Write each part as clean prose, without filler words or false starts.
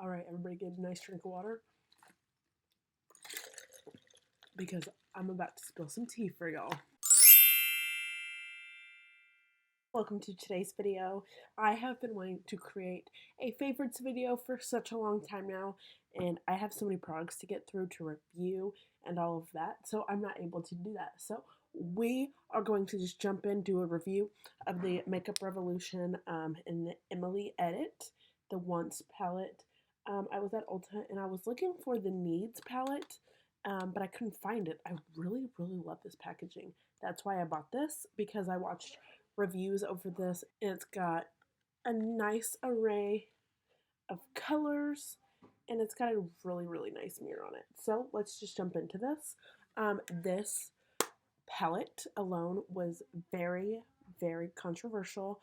Alright, everybody get a nice drink of water because I'm about to spill some tea for y'all. Welcome to today's video. I have been wanting to create a favorites video for such a long time now, and I have so many products to get through to review and all of that, so I'm not able to do that. So we are going to just jump in, do a review of the Makeup Revolution in the Emily Edit, the Once palette. I was at Ulta and I was looking for the Needs palette, but I couldn't find it. I really love this packaging. That's why I bought this, because I watched reviews over this, and it's got a nice array of colors, and it's got a really nice mirror on it. So let's just jump into this. This palette alone was very controversial.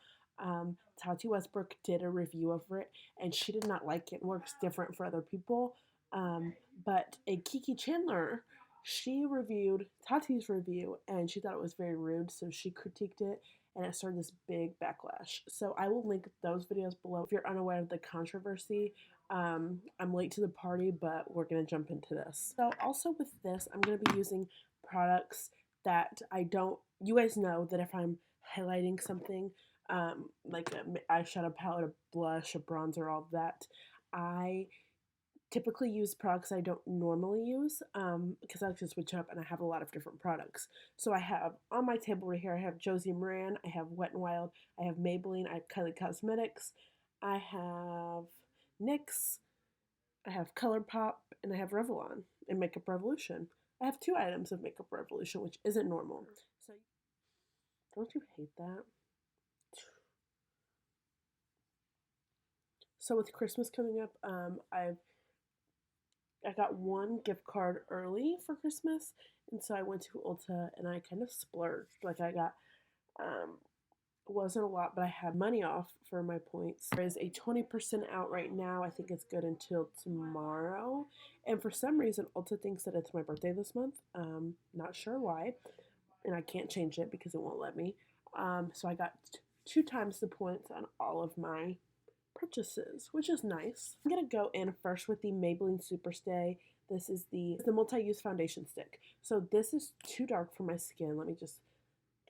Tati Westbrook did a review over it, and she did not like it. It works different for other people. But a Kiki Chandler, she reviewed Tati's review, and she thought it was very rude, so she critiqued it, and it started this big backlash. So I will link those videos below if you're unaware of the controversy. I'm late to the party, but we're going to jump into this. So also with this, I'm going to be using products that I don't, you guys know that if I'm highlighting something, like an eyeshadow palette, a blush, a bronzer, all of that, I typically use products I don't normally use, because I like to switch up and I have a lot of different products. So I have on my table right here, I have Josie Maran, I have Wet n Wild, I have Maybelline, I have Kylie Cosmetics, I have NYX, I have ColourPop, and I have Revlon and Makeup Revolution. I have 2 items of Makeup Revolution, which isn't normal. So don't you hate that? So with Christmas coming up, I got one gift card early for Christmas, and so I went to Ulta and I kind of splurged. Like I got, it wasn't a lot, but I had money off for my points. There is a 20% out right now. I think it's good until tomorrow. And for some reason, Ulta thinks that it's my birthday this month. Not sure why, and I can't change it because it won't let me. So I got 2 times the points on all of my purchases, which is nice. I'm gonna go in first with the Maybelline Superstay. This is the multi-use foundation stick. So this is too dark for my skin. Let me just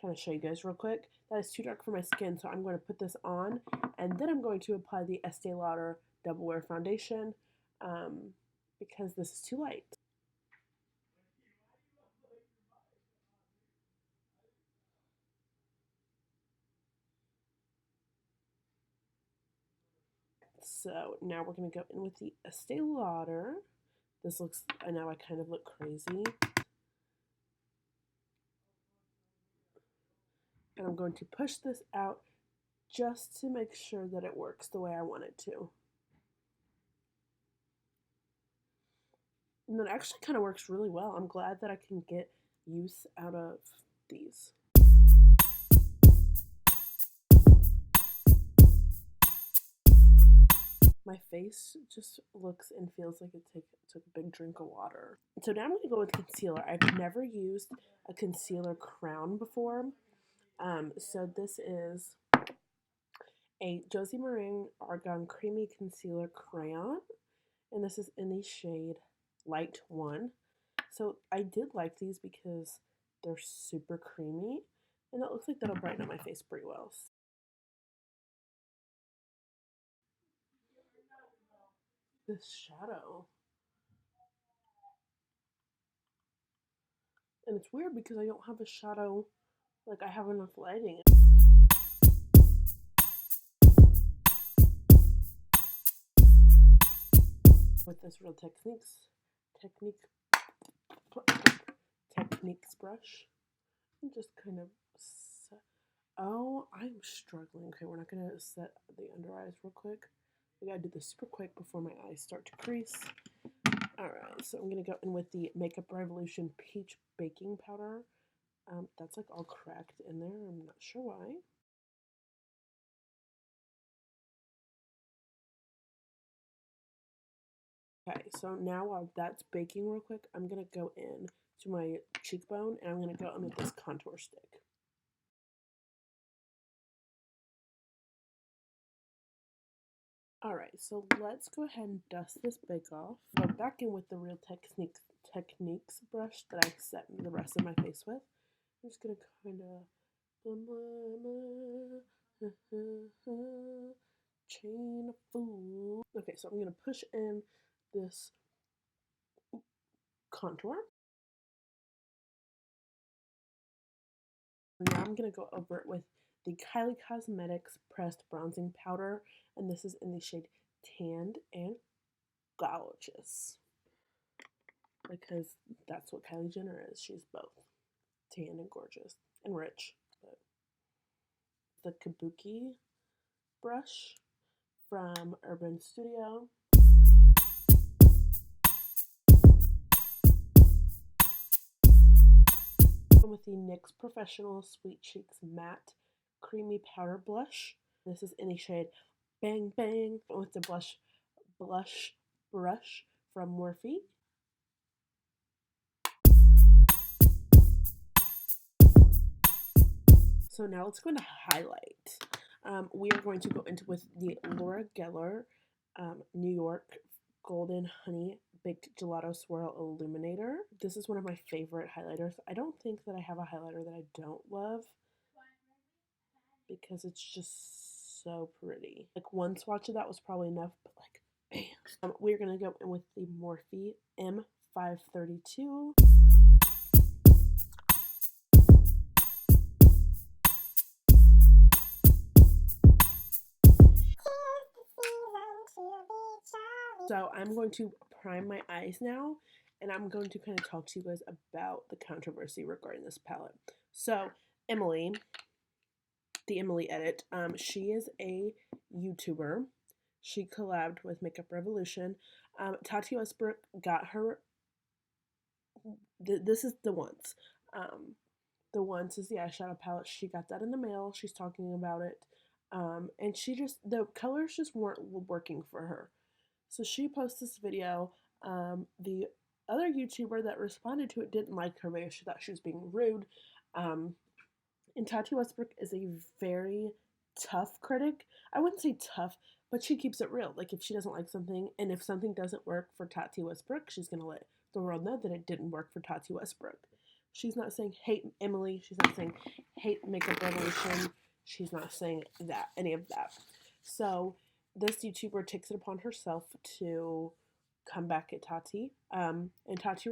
kind of show you guys real quick. That is too dark for my skin, so I'm going to put this on, and then I'm going to apply the Estee Lauder Double Wear Foundation, because this is too light. So now we're going to go in with the Estee Lauder. This looks, I know I kind of look crazy. And I'm going to push this out just to make sure that it works the way I want it to. And that actually kind of works really well. I'm glad that I can get use out of these. My face just looks and feels like it took a big drink of water. So now I'm going to go with concealer. I've never used a concealer crown before. So this is a Josie Maran Argan Creamy Concealer Crayon. And this is in the shade Light 1. So I did like these because they're super creamy. And it looks like that'll brighten up my face pretty well. This shadow. And it's weird because I don't have a shadow, like I have enough lighting. With this Real Techniques brush. And just kind of set. Oh, I'm struggling. Okay, we're not going to set the under eyes real quick. We got to do this super quick before my eyes start to crease. Alright, so I'm going to go in with the Makeup Revolution Peach Baking Powder. That's like all cracked in there. I'm not sure why. Okay, so now while that's baking real quick, I'm going to go in to my cheekbone, and I'm going to go in with this contour stick. Alright, so let's go ahead and dust this big off. Go back in with the Real Techniques brush that I set the rest of my face with. I'm just gonna kind of chain of food. Okay, so I'm gonna push in this contour. Now I'm gonna go over it with the Kylie Cosmetics pressed bronzing powder, and this is in the shade Tanned and Gorgeous, because that's what Kylie Jenner is. She's both tan and gorgeous and rich. But the Kabuki brush from Urban Studio. With the NYX Professional Sweet Cheeks Matte Creamy Powder Blush. This is in the shade Bang Bang with the blush brush from Morphe. So now let's go into highlight. We are going to go into with the Laura Geller New York Golden Honey Baked Gelato Swirl Illuminator. This is one of my favorite highlighters. I don't think that I have a highlighter that I don't love because it's just so pretty. Like one swatch of that was probably enough, but like, bam. We're gonna go in with the Morphe M532. So I'm going to prime my eyes now, and I'm going to kind of talk to you guys about the controversy regarding this palette. So Emily, the Emily Edit, she is a YouTuber. She collabed with Makeup Revolution. Tati Westbrook got her. This is the Once. The Once is the eyeshadow palette. She got that in the mail. She's talking about it. And the colors just weren't working for her. So she posted this video. The other YouTuber that responded to it didn't like her video. She thought she was being rude. And Tati Westbrook is a very tough critic. I wouldn't say tough, but she keeps it real. Like if she doesn't like something, and if something doesn't work for Tati Westbrook, she's gonna let the world know that it didn't work for Tati Westbrook. She's not saying hate Emily. She's not saying hate Makeup Revolution. She's not saying any of that. So this YouTuber takes it upon herself to come back at Tati. And Tati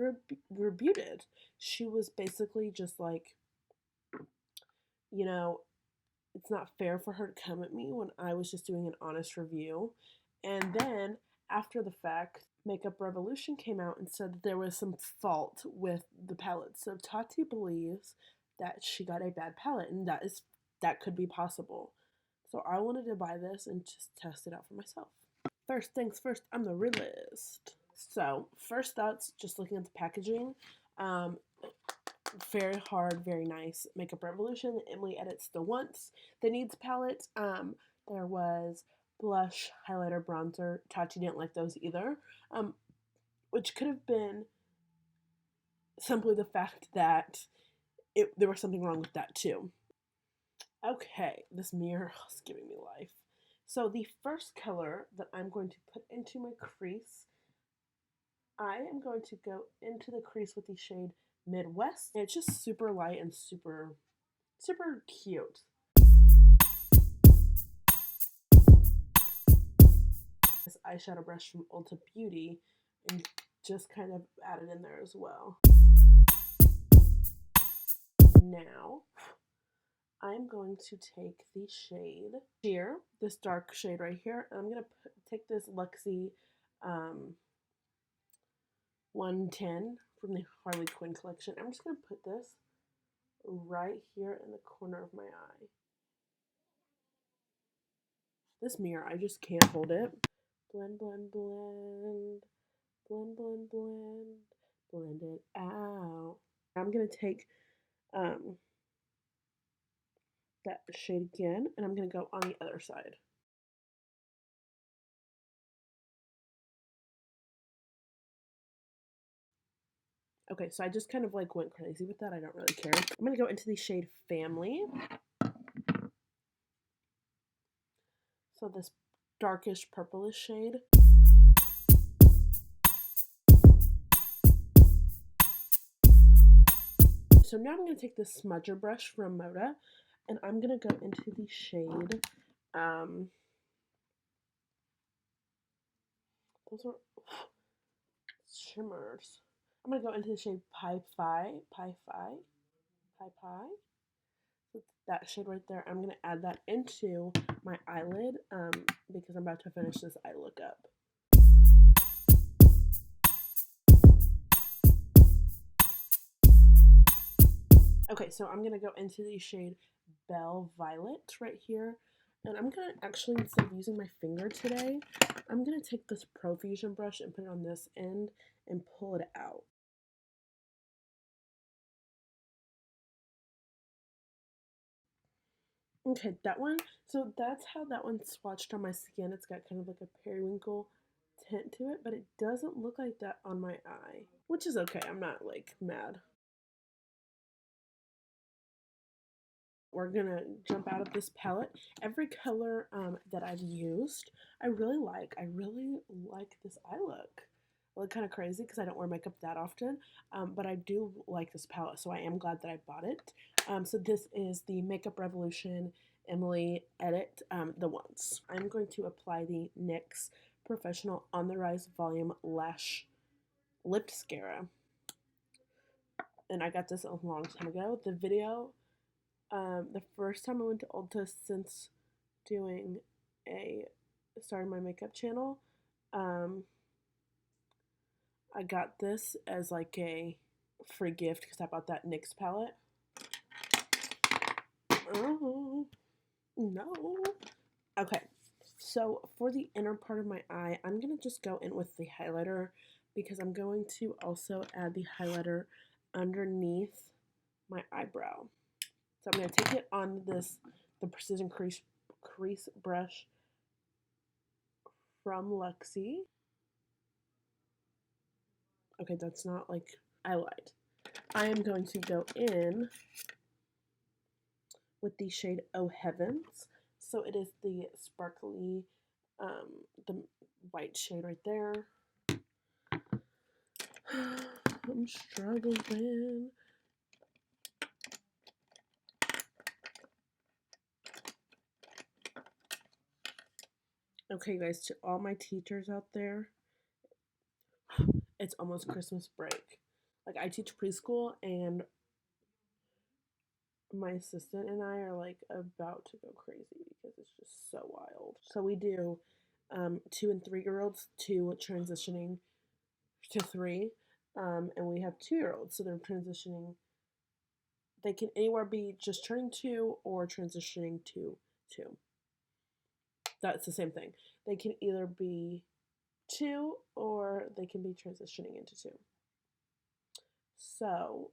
rebuted. She was basically just like, you know, it's not fair for her to come at me when I was just doing an honest review. And then after the fact, Makeup Revolution came out and said that there was some fault with the palette. So Tati believes that she got a bad palette, and that could be possible. So I wanted to buy this and just test it out for myself. First things first, I'm the realist. So first thoughts, just looking at the packaging. Very hard, very nice. Makeup Revolution. Emily Edits the Once. The Needs palette. There was blush, highlighter, bronzer. Tati didn't like those either. Which could have been simply the fact that there was something wrong with that too. Okay, this mirror is giving me life. So the first color that I'm going to put into my crease, I am going to go into the crease with the shade Midwest. It's just super light and super cute. This eyeshadow brush from Ulta Beauty and just kind of add it in there as well. Now, I'm going to take the shade here, this dark shade right here, and I'm going to take this Luxie 110 from the Harley Quinn collection. I'm just going to put this right here in the corner of my eye. This mirror, I just can't hold it. Blend, blend, blend. Blend, blend, blend. Blend it out. I'm going to take that shade again, and I'm going to go on the other side. Okay, so I just kind of like went crazy with that. I don't really care. I'm going to go into the shade Family. So this darkish purplish shade. So now I'm going to take this smudger brush from Moda, and I'm going to go into the shade, those are shimmers. I'm going to go into the shade Pie Pie. So that shade right there, I'm going to add that into my eyelid because I'm about to finish this eye look up. Okay, so I'm going to go into the shade Belle Violet right here. And I'm going to actually, instead of using my finger today, I'm going to take this Profusion brush and put it on this end and pull it out. Okay, that one, so that's how that one swatched on my skin. It's got kind of like a periwinkle tint to it, but it doesn't look like that on my eye, which is okay. I'm not like mad. We're gonna jump out of this palette. Every color that I've used, I really like. I really like this eye look. I look kind of crazy because I don't wear makeup that often, but I do like this palette, so I am glad that I bought it. So this is the Makeup Revolution Emily Edit the Once. I'm going to apply the NYX Professional On the Rise Volume Lash Lip Mascara, and I got this a long time ago. The video. The first time I went to Ulta since starting my makeup channel, I got this as like a free gift because I bought that NYX palette. Oh, no. Okay, so for the inner part of my eye, I'm going to just go in with the highlighter because I'm going to also add the highlighter underneath my eyebrow. So I'm going to take it on the Precision Crease brush from Luxie. Okay, that's not like I lied. I am going to go in with the shade Oh Heavens. So it is the sparkly, the white shade right there. I'm struggling. Okay, guys, to all my teachers out there, it's almost Christmas break. Like, I teach preschool, and my assistant and I are like about to go crazy because it's just so wild. So we do 2 and 3-year-olds, 2 transitioning to 3, and we have 2-year-olds, so they're transitioning. They can anywhere be just turning 2 or transitioning to 2. That's the same thing. They can either be 2 or they can be transitioning into 2. So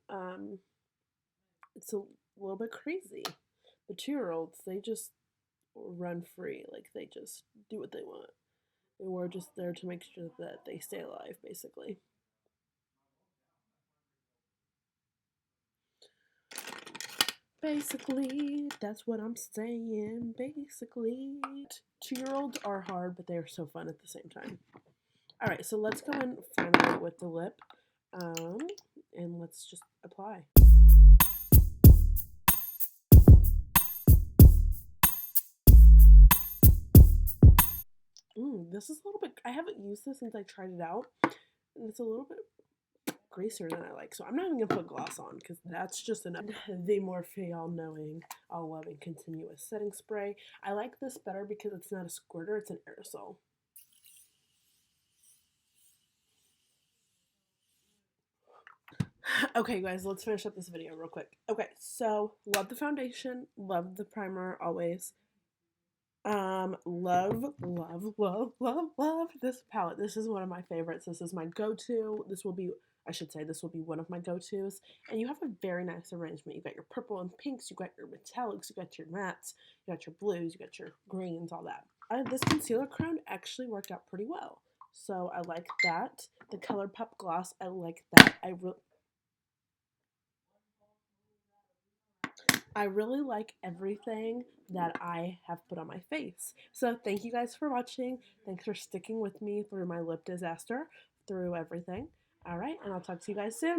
it's a little bit crazy. The 2-year-olds, they just run free. Like, they just do what they want. And we're just there to make sure that they stay alive, basically. Basically, that's what I'm saying. Basically, 2-year-olds are hard, but they are so fun at the same time. All right, so let's go in finally with the lip, and let's just apply. This is a little bit, I haven't used this since I tried it out, and it's a little bit greasier than I like, so I'm not even going to put gloss on, because that's just enough. The Morphe all-knowing, all-loving continuous setting spray. I like this better because it's not a squirter, it's an aerosol. Okay, guys, let's finish up this video real quick. Okay, so love the foundation, love the primer always. Love this palette. This is one of my favorites. This is my go-to. This will be one of my go-tos. And you have a very nice arrangement. You got your purple and pinks, you got your metallics, you got your mattes, you got your blues, you got your greens, all that. This concealer crown actually worked out pretty well. So I like that. The ColourPop gloss, I like that. I really like everything that I have put on my face. So thank you guys for watching. Thanks for sticking with me through my lip disaster, through everything. All right, and I'll talk to you guys soon.